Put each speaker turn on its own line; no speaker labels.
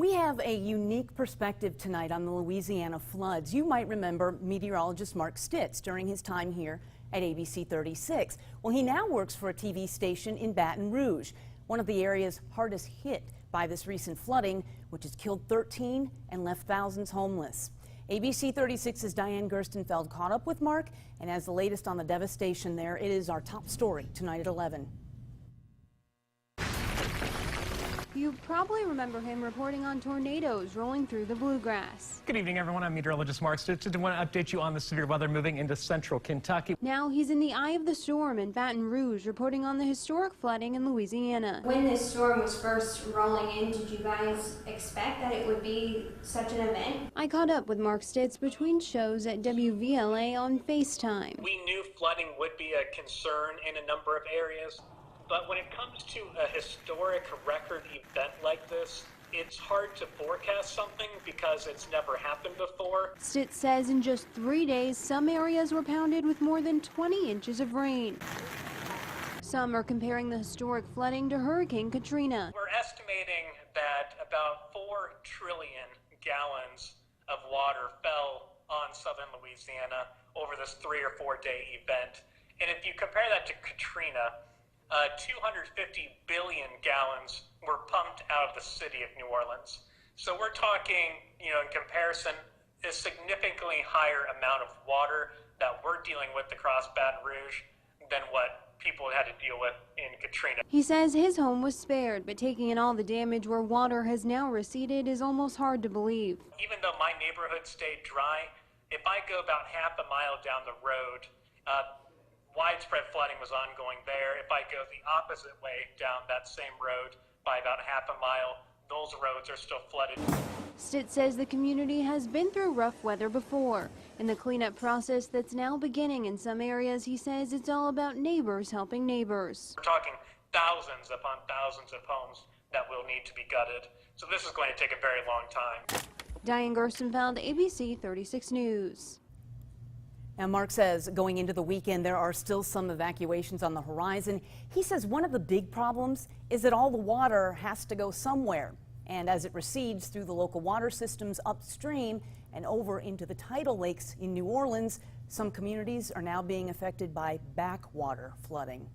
We have a unique perspective tonight on the Louisiana floods. You might remember meteorologist Mark Stitz during his time here at ABC 36. Well, he now works for a TV station in Baton Rouge, one of the areas hardest hit by this recent flooding, which has killed 13 and left thousands homeless. ABC 36's Diane Gerstenfeld caught up with Mark and has the latest on the devastation there. It is our top story tonight at 11.
You probably remember him reporting on tornadoes rolling through the bluegrass.
Good evening, everyone. I'm Meteorologist Mark Stitz. I want to update you on the severe weather moving into central Kentucky.
Now he's in the eye of the storm in Baton Rouge, reporting on the historic flooding in Louisiana.
When this storm was first rolling in, did you guys expect that it would be such an event?
I caught up with Mark Stitz between shows at WVLA on FaceTime.
We knew flooding would be a concern in a number of areas. But when it comes to a historic record event like this, it's hard to forecast something because it's never happened before.
Stitz says in just 3 days, some areas were pounded with more than 20 inches of rain. Some are comparing the historic flooding to Hurricane Katrina.
We're estimating that about 4 trillion gallons of water fell on southern Louisiana over this 3 or 4 day event. And if you compare that to Katrina, 250 billion gallons were pumped out of the city of New Orleans. So we're talking, in comparison, a significantly higher amount of water that we're dealing with across Baton Rouge than what people had to deal with in Katrina.
He says his home was spared, but taking in all the damage where water has now receded is almost hard to believe.
Even though my neighborhood stayed dry, if I go about half a mile down the road, widespread flooding was ongoing there. If I go the opposite way down that same road by about half a mile, those roads are still flooded.
Stitz says the community has been through rough weather before. In the cleanup process that's now beginning in some areas, he says it's all about neighbors helping neighbors.
We're talking thousands upon thousands of homes that will need to be gutted. So this is going to take a very long time.
Diane Gerstenfeld, ABC 36 News.
Now, Mark says going into the weekend, there are still some evacuations on the horizon. He says one of the big problems is that all the water has to go somewhere. And as it recedes through the local water systems upstream and over into the tidal lakes in New Orleans, some communities are now being affected by backwater flooding.